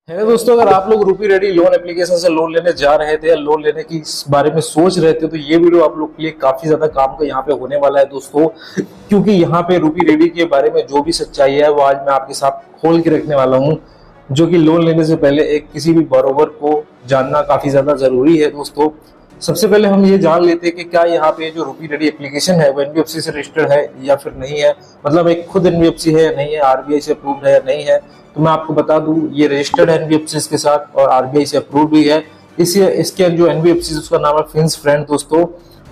है दोस्तों, अगर आप लोग रूपी रेडी लोन एप्लीकेशन से लोन लेने जा रहे थे या लोन लेने की इस बारे में सोच रहे थे तो ये वीडियो आप लोग के लिए काफी ज्यादा काम का यहाँ पे होने वाला है दोस्तों। क्योंकि यहाँ पे रूपी रेडी के बारे में जो भी सच्चाई है वो आज मैं आपके साथ खोल के रखने वाला हूँ, जो कि लोन लेने से पहले एक किसी भी बरोबर को जानना काफी ज्यादा जरूरी है दोस्तों। सबसे पहले हम ये जान लेते हैं कि क्या यहाँ पे जो रूपी रेडी एप्लीकेशन है वो एनबीएफसी से रजिस्टर्ड है या फिर नहीं है, मतलब एक खुद एनबीएफसी है या नहीं है, आरबीआई से अप्रूव्ड है या नहीं है। तो मैं आपको बता दूं ये रजिस्टर्ड है एनबीएफसी के साथ और आरबीआई से अप्रूव्ड भी है। इसके जो एनबीएफसी उसका नाम है फिन्स फ्रेंड दोस्तों।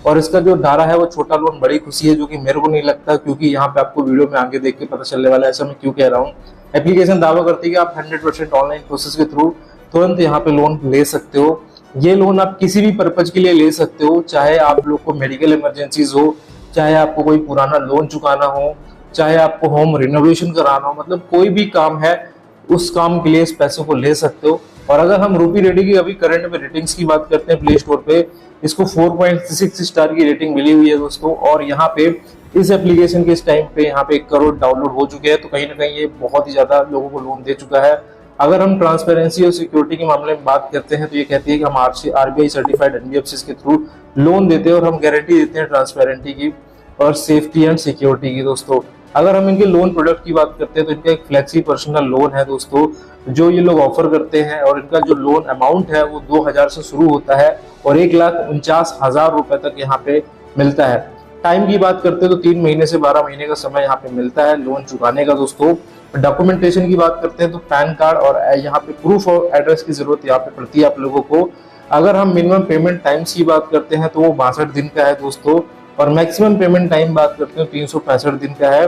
और इसका जो धारा है वो छोटा लोन बड़ी खुशी है, जो कि मेरे को नहीं लगता, क्योंकि यहाँ पे आपको वीडियो में आगे देख के पता चलने वाला है। ऐसा मैं क्यों कह रहा हूँ। एप्लीकेशन दावा करती है कि आप 100% ऑनलाइन प्रोसेस के थ्रू तुरंत यहाँ पे लोन ले सकते हो। ये लोन आप किसी भी पर्पज के लिए ले सकते हो, चाहे आप लोग को मेडिकल इमरजेंसीज हो, चाहे आपको कोई पुराना लोन चुकाना हो, चाहे आपको होम रिनोवेशन कराना हो, मतलब कोई भी काम है उस काम के लिए इस पैसों को ले सकते हो। और अगर हम रूपी रेडी की अभी करंट में रेटिंग्स की बात करते हैं प्ले स्टोर पे, इसको 4.6 स्टार की रेटिंग मिली हुई है दोस्तों। और यहाँ पे इस एप्लीकेशन के इस टाइम पे यहाँ पे 1 करोड़ डाउनलोड हो चुके हैं, तो कहीं ना कहीं ये बहुत ही ज्यादा लोगों को लोन दे चुका है। अगर हम ट्रांसपेरेंसी और सिक्योरिटी के मामले में बात करते हैं तो ये कहती है कि हम आरबीआई सर्टिफाइड एनबीएफसी के थ्रू लोन देते हैं और हम गारंटी देते हैं ट्रांसपेरेंटी की और सेफ्टी एंड सिक्योरिटी की दोस्तों। अगर हम इनके लोन प्रोडक्ट की बात करते हैं तो इनका एक फ्लेक्सी पर्सनल लोन है दोस्तों, जो ये लोग ऑफर करते हैं। और इनका जो लोन अमाउंट है वो 2000 से शुरू होता है और 1,49,000 रुपए तक यहाँ पे मिलता है। टाइम की बात करते हैं तो 3 महीने से 12 महीने का समय यहाँ पे मिलता है लोन चुकाने का दोस्तों। डॉक्यूमेंटेशन की बात करते हैं तो पैन कार्ड और यहाँ पे प्रूफ ऑफ एड्रेस की जरूरत यहाँ पे पड़ती है आप लोगों को। अगर हम मिनिमम पेमेंट टाइम्स की बात करते हैं तो वो 62 दिन का है दोस्तों, और मैक्सिमम पेमेंट टाइम बात करते हैं 365 दिन का है।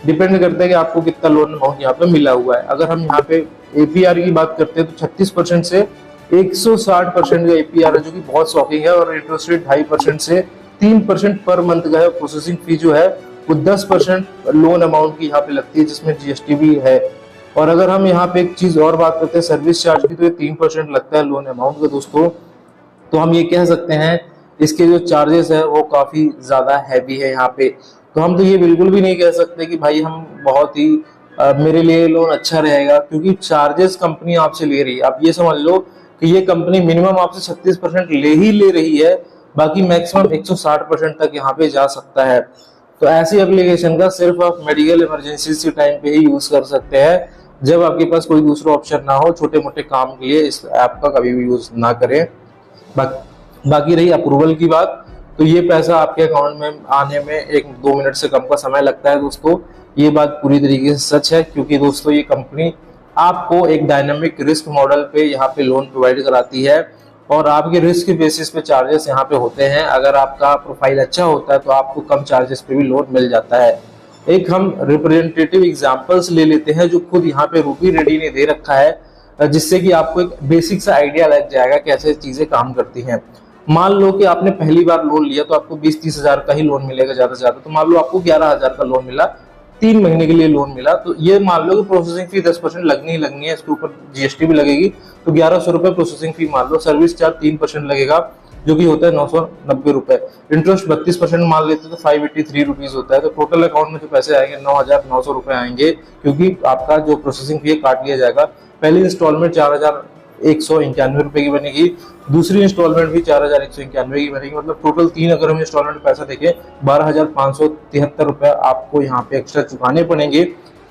डिपेंड करता है कि आपको कितना लोन अमाउंट यहाँ पे मिला हुआ है। अगर हम यहाँ पे एपीआर की बात करते हैं तो 36% से 160% का एपीआर है, जो कि बहुत शॉकिंग है। और इंटरेस्ट रेट 2.5% से 3% पर मंथ का है। प्रोसेसिंग फी जो है वो 10% लोन अमाउंट की यहाँ पे लगती है, जिसमें जीएसटी भी है। और अगर हम यहाँ पे एक चीज और बात करते हैं सर्विस चार्ज की, तो ये 3% लगता है लोन अमाउंट का दोस्तों। तो हम ये कह सकते हैं इसके जो चार्जेस है वो काफी ज्यादा हैवी है यहाँ पे। तो हम तो ये बिल्कुल भी नहीं कह सकते कि भाई हम बहुत ही मेरे लिए लोन अच्छा रहेगा, क्योंकि चार्जेस कंपनी आपसे ले रही है। आप ये समझ लो कि ये कंपनी मिनिमम आपसे 36% ले रही है, बाकी मैक्सिमम 160% तक यहाँ पे जा सकता है। तो ऐसी एप्लीकेशन का सिर्फ आप मेडिकल इमरजेंसी के टाइम पे ही यूज कर सकते हैं, जब आपके पास कोई दूसरा ऑप्शन ना हो। छोटे मोटे काम के लिए इस ऐप का कभी भी यूज ना करें। बाकी रही अप्रूवल की बात, तो ये पैसा आपके अकाउंट में आने में 1-2 मिनट से कम का समय लगता है दोस्तों। ये बात पूरी तरीके से सच है, क्योंकि दोस्तों ये कंपनी आपको एक डायनामिक रिस्क मॉडल पे यहाँ पे लोन प्रोवाइड कराती है और आपके रिस्क के बेसिस पे चार्जेस यहाँ पे होते हैं। अगर आपका प्रोफाइल अच्छा होता है तो आपको कम चार्जेस पे भी लोन मिल जाता है। एक हम रिप्रेजेंटेटिव एग्जांपल्स ले लेते हैं जो खुद यहाँ पे रूपी रेडी ने दे रखा है, जिससे कि आपको एक बेसिक सा आइडिया लग जाएगा कैसे चीजें काम करती हैं। मान लो कि आपने पहली बार लोन लिया तो आपको 20-30 हजार का ही लोन मिलेगा ज्यादा से ज्यादा। तो मान लो आपको 11,000 का लोन मिला, 3 महीने के लिए लोन मिला, तो ये मान लो कि प्रोसेसिंग फी 10% लगनी ही लगनी है, इसके ऊपर जीएसटी भी लगेगी। तो 1100 रुपए प्रोसेसिंग फी मान लो। सर्विस चार्ज 3% लगेगा, जो कि होता है 990 रुपए। इंटरेस्ट 32% मान लेते तो 583 रुपीज होता है। तो टोटल अकाउंट में जो पैसे आएंगे 9,900 रुपए आएंगे, क्योंकि आपका जो प्रोसेसिंग फी काट लिया जाएगा। पहली इंस्टॉलमेंट 4,191 रुपए की बनेगी, दूसरी इंस्टॉलमेंट भी 4,191 की बनेगी। मतलब टोटल 3 अगर हम इंस्टॉलमेंट पैसा देखें 12,573 रुपए आपको यहाँ पे एक्स्ट्रा चुकाने पड़ेंगे।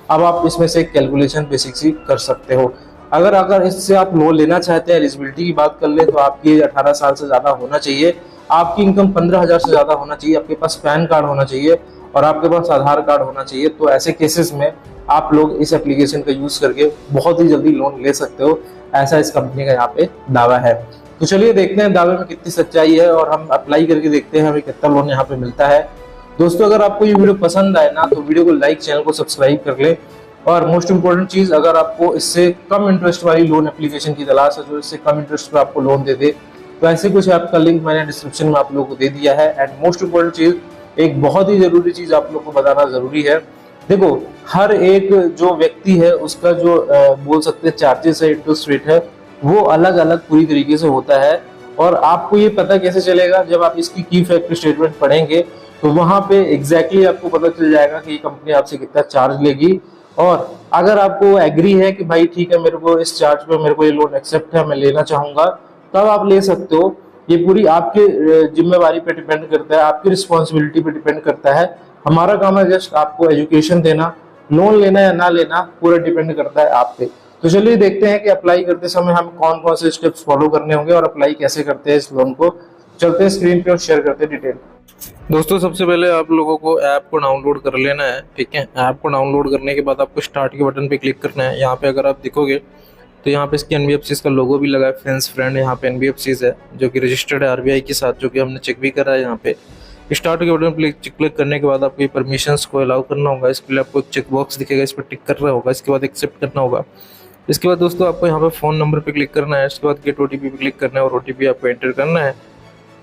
अब आप इसमें से कैलकुलेशन बेसिक सी कर सकते हो। अगर इससे आप लोन लेना चाहते हैं, एलिजिबिलिटी की बात कर ले तो आपकी एज 18 साल से ज्यादा होना चाहिए, आपकी इनकम 15,000 से ज्यादा होना चाहिए, आपके पास पैन कार्ड होना चाहिए और आपके पास आधार कार्ड होना चाहिए। तो ऐसे केसेस में आप लोग इस एप्लीकेशन का यूज करके बहुत ही जल्दी लोन ले सकते हो, ऐसा इस कंपनी का यहाँ पे दावा है। तो चलिए देखते हैं दावे में कितनी सच्चाई है और हम अप्लाई करके देखते हैं हमें कितना लोन यहाँ पे मिलता है। दोस्तों अगर आपको ये वीडियो पसंद आए ना तो वीडियो को लाइक, चैनल को सब्सक्राइब कर ले। और मोस्ट इंपोर्टेंट चीज, अगर आपको इससे कम इंटरेस्ट वाली लोन एप्लीकेशन की तलाश है जो इससे कम इंटरेस्ट पे आपको लोन दे दे, तो ऐसे कुछ ऐप का लिंक मैंने डिस्क्रिप्शन में आप लोगों को दे दिया है। एंड मोस्ट इंपोर्टेंट चीज, एक बहुत ही जरूरी चीज आप लोग को बताना जरूरी है। देखो, हर एक जो व्यक्ति है उसका जो बोल सकते हैं चार्जेस है, इंटरेस्ट रेट है, वो अलग अलग पूरी तरीके से होता है। और आपको ये पता कैसे चलेगा, जब आप इसकी की फैक्टर स्टेटमेंट पढ़ेंगे तो वहां पे एग्जैक्टली आपको पता चल जाएगा कि ये कंपनी आपसे कितना चार्ज लेगी और अगर आपको एग्री है कि भाई ठीक है, मेरे को इस चार्ज पे मेरे को ये लोन एक्सेप्ट है, मैं लेना चाहूंगा, तब आप ले सकते हो। ये पूरी आपके जिम्मेवारी पे डिपेंड करता है, आपकी रिस्पॉन्सिबिलिटी पे डिपेंड करता है। हमारा काम है जस्ट आपको एजुकेशन देना, लोन लेना या ना लेना पूरा डिपेंड करता है आप पे। तो चलिए देखते हैं कि अप्लाई करते समय हम कौन कौन से स्टेप्स फॉलो करने होंगे और अप्लाई कैसे करते हैं इस लोन को। चलते हैं स्क्रीन पे और शेयर करते हैं डिटेल। दोस्तों सबसे पहले आप लोगों को ऐप को डाउनलोड कर लेना है, ठीक है। ऐप को डाउनलोड करने के बाद आपको स्टार्ट के बटन पे क्लिक करना है। यहाँ पे अगर आप देखोगे तो यहाँ पे इसकी एनबीएफसी का लोगो भी लगा है, फ्रेंड्स फ्रेंड, यहाँ पे एनबीएफसी है जो कि रजिस्टर्ड है आरबीआई के साथ, जो कि हमने चेक भी करा है। यहाँ पे स्टार्ट के बटन पर क्लिक करने के बाद आपको परमिशंस को अलाउ करना होगा। इसके लिए आपको एक चेक बॉक्स दिखेगा, इस पर टिक करना होगा। इसके बाद एक्सेप्ट करना होगा। इसके बाद दोस्तों आपको यहाँ पे फ़ोन नंबर पे क्लिक करना है। इसके बाद गेट ओटीपी पे क्लिक करना है और ओटीपी आपको एंटर करना है।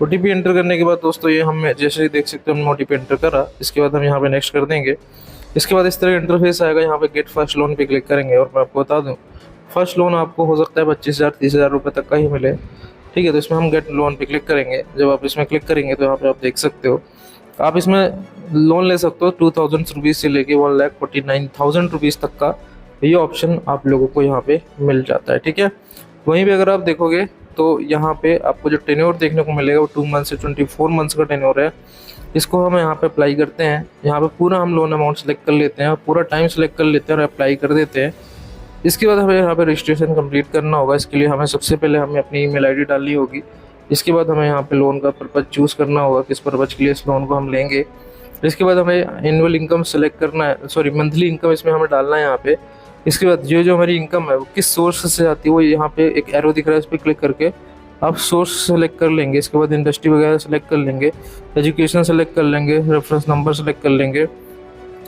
ओटीपी एंटर करने के बाद दोस्तों ये हम जैसे ही देख सकते हैं हमने ओटीपी एंटर करा। इसके बाद हम यहाँ पे नेक्स्ट कर देंगे। इसके बाद इस तरह इंटरफेस आएगा। यहाँ पे गेट फर्स्ट लोन पे क्लिक करेंगे और मैं आपको बता दूँ फर्स्ट लोन आपको हो सकता है 25,000 30,000 रुपये तक का ही मिले, ठीक है। तो इसमें हम गेट लोन पे क्लिक करेंगे। जब आप इसमें क्लिक करेंगे तो यहाँ पे आप देख सकते हो आप इसमें लोन ले सकते हो 2,000 रुपीज़ से लेके 1,49,000 रुपीज़ तक का ये ऑप्शन आप लोगों को यहाँ पे मिल जाता है, ठीक है। वहीं पे अगर आप देखोगे तो यहाँ पे आपको जो टेन्योर देखने को मिलेगा वो 2 मंथ से 24 मंथ्स का टेन्योर है। इसको हम यहाँ पे अप्लाई करते हैं। यहाँ पे पूरा हम लोन अमाउंट सेलेक्ट कर लेते हैं और पूरा टाइम सेलेक्ट कर लेते हैं और अप्लाई कर देते हैं। इसके बाद हमें यहाँ पे रजिस्ट्रेशन कंप्लीट करना होगा। इसके लिए हमें सबसे पहले हमें अपनी ईमेल आईडी डालनी होगी। इसके बाद हमें यहाँ पे लोन का पर्पज़ चूज़ करना होगा, किस पर्पज़ के लिए इस लोन को हम लेंगे। इसके बाद हमें एनुअल इनकम सेलेक्ट करना है, सॉरी मंथली इनकम इसमें हमें डालना है यहाँ पे। इसके बाद जो हमारी इनकम है वो किस सोर्स से आती है वो यहाँ पे एक एरो दिख रहा है, इस पर क्लिक करके आप सोर्स सेलेक्ट कर लेंगे। इसके बाद इंडस्ट्री वगैरह सेलेक्ट कर लेंगे, एजुकेशन सेलेक्ट कर लेंगे, रेफरेंस नंबर सेलेक्ट कर लेंगे।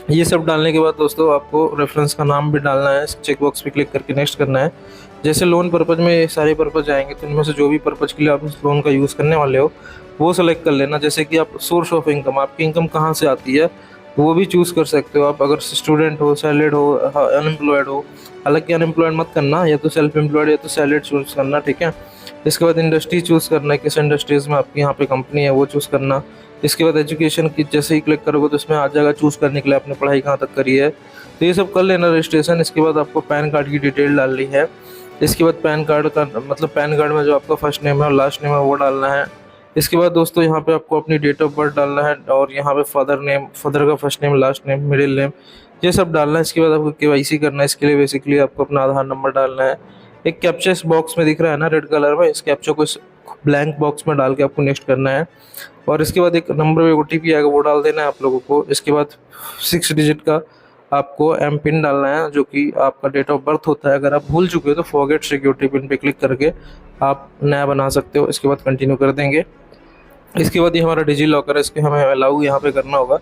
ये सब डालने के बाद दोस्तों आपको रेफरेंस का नाम भी डालना है। चेक बॉक्स पे क्लिक करके नेक्स्ट करना है। जैसे लोन पर्पज़ में सारे पर्पज़ आएंगे तो इनमें से जो भी पर्पज़ के लिए आप इस लोन का यूज़ करने वाले हो वो सेलेक्ट कर लेना। जैसे कि आप सोर्स ऑफ इनकम, आपकी इनकम कहाँ से आती है वो भी चूज़ कर सकते हो आप। अगर स्टूडेंट हो, सैलरीड हो, अनएम्प्लॉयड हो, हालांकि अनएम्प्लॉयड मत करना, या तो सेल्फ एम्प्लॉयड या तो सैलरीड चूज़ करना, ठीक है। इसके बाद इंडस्ट्री चूज़ करना है, किस इंडस्ट्रीज़ में आपकी यहाँ पे कंपनी है वो चूज़ करना। इसके बाद एजुकेशन की जैसे ही क्लिक करोगे तो इसमें आ जाएगा चूज़ करने के लिए आपने पढ़ाई कहाँ तक करी है, तो ये सब कर लेना रजिस्ट्रेशन। इसके बाद आपको पैन कार्ड की डिटेल डालनी है। इसके बाद पैन कार्ड का मतलब पैन कार्ड में जो आपका फर्स्ट नेम है और लास्ट नेम है वो डालना है। इसके बाद दोस्तों यहाँ पे आपको अपनी डेट ऑफ बर्थ डालना है और यहाँ पे फादर नेम, फादर का first name, last name, middle name, ये सब डालना है। इसके बाद आपको केवाईसी करना है। इसके लिए बेसिकली आपको अपना आधार नंबर डालना है। एक कैप्चा इस बॉक्स में दिख रहा है ना रेड कलर में, इस कैप्चा को इस ब्लैंक बॉक्स में डाल के आपको नेक्स्ट करना है। और इसके बाद एक नंबर में ओटीपी आएगा वो डाल देना है आप लोगों को। इसके बाद 6 डिजिट का आपको एम पिन डालना है जो कि आपका डेट ऑफ बर्थ होता है। अगर आप भूल चुके हो तो फॉरगेट सिक्योरिटी पिन पे क्लिक करके आप नया बना सकते हो। इसके बाद कंटिन्यू कर देंगे। इसके बाद ये हमारा डिजी लॉकर है, इसके हमें अलाउ यहाँ पे करना होगा।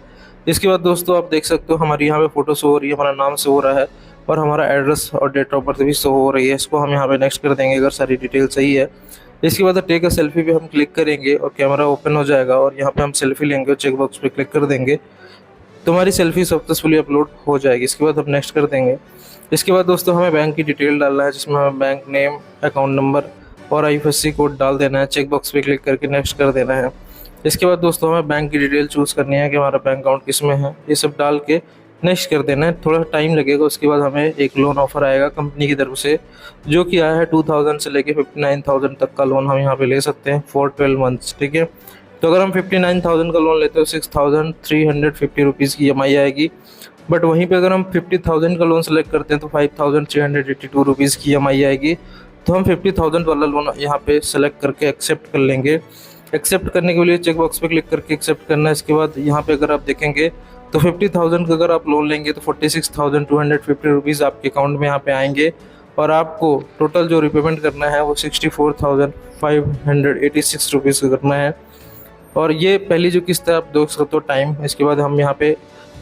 इसके बाद दोस्तों आप देख सकते हो हमारी यहाँ पे फोटो शो हो रही है, हमारा नाम शो हो रहा है और हमारा एड्रेस और डेट ऑफ बर्थ भी शो हो रही है। इसको हम यहाँ पे नेक्स्ट कर देंगे अगर सारी डिटेल सही है। इसके बाद टेक अ सेल्फी पे हम क्लिक करेंगे और कैमरा ओपन हो जाएगा और यहाँ पे हम सेल्फी लेंगे और चेक बॉक्स पे क्लिक कर देंगे तो हमारी सेल्फी सक्सेसफुली अपलोड हो जाएगी। इसके बाद हम नेक्स्ट कर देंगे। इसके बाद दोस्तों हमें बैंक की डिटेल डालना है जिसमें हमें बैंक नेम, अकाउंट नंबर और आईएफएससी कोड डाल देना है। चेक बॉक्स पे क्लिक करके नेक्स्ट कर देना है। इसके बाद दोस्तों हमें बैंक की डिटेल चूज़ करनी है कि हमारा बैंक अकाउंट किस में है, ये सब डाल के नेक्स्ट कर देना है। थोड़ा टाइम लगेगा। उसके बाद हमें एक लोन ऑफर आएगा कंपनी की तरफ से जो कि आया है 2,000 से लेके 59,000 तक का लोन हम यहाँ पे ले सकते हैं फॉर 12 मंथ्स, ठीक है। तो अगर हम 59,000 का लोन लेते हो 6,350 रुपीज़ की EMI आएगी। बट वहीं पे अगर हम 50,000 का लोन सेलेक्ट करते हैं तो 5,382 रुपीज़ की EMI आएगी। तो हम 50,000 वाला लोन यहाँ पे सेलेक्ट करके एक्सेप्ट कर लेंगे। एक्सेप्ट करने के लिए चेक बॉक्स पे क्लिक करके एक्सेप्ट करना है। इसके बाद यहाँ पे अगर आप देखेंगे तो 50,000 का अगर आप लोन लेंगे तो 46,250 रुपीज़ आपके अकाउंट में यहाँ पे आएंगे और आपको टोटल जो रिपेमेंट करना है वो 64,586 रुपीज़ का करना है। और ये पहली जो किस्त है आप देख सकते हो टाइम। इसके बाद हम यहाँ पे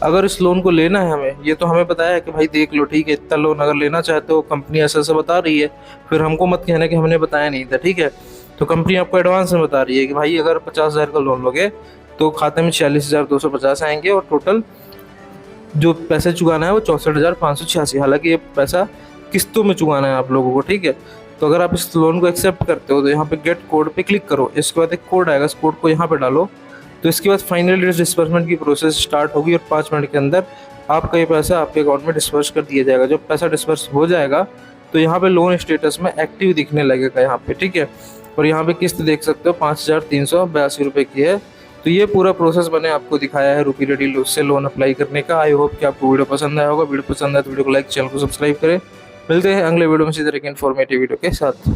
अगर इस लोन को लेना है हमें, ये तो हमें बताया है कि भाई देख लो ठीक है इतना लोन अगर लेना चाहते हो कंपनी ऐसा बता रही है, फिर हमको मत कहना कि हमने बताया नहीं था, ठीक है। तो कंपनी आपको एडवांस में बता रही है कि भाई अगर 50,000 का लोन लोगे तो खाते में 46,250 आएंगे और टोटल जो पैसे चुकाना है वो 64,586। हालांकि ये पैसा किस्तों में चुकाना है आप लोगों को, ठीक है। तो अगर आप इस लोन को एक्सेप्ट करते हो तो यहाँ पे गेट कोड पे क्लिक करो। इसके बाद एक कोड आएगा, इस कोड को यहाँ पे डालो। तो इसके बाद फाइनली डिस्बर्समेंट की प्रोसेस स्टार्ट होगी और 5 मिनट के अंदर आपका ये पैसा आपके अकाउंट में डिस्पर्स कर दिया जाएगा। जब पैसा डिस्पर्स हो जाएगा तो यहाँ पे लोन स्टेटस में एक्टिव दिखने लगेगा यहाँ पे, ठीक है। और यहाँ पे किस्त देख सकते हो 5,382 रुपये की है। तो ये पूरा प्रोसेस मैंने आपको दिखाया है रूपी रेडी से लोन अप्लाई करने का। आई होप कि आपको वीडियो पसंद आया होगा। वीडियो पसंद आया तो वीडियो को लाइक, चैनल को सब्सक्राइब करें। मिलते हैं अगले वीडियो में इसी तरह की इन्फॉर्मेटिव वीडियो के साथ।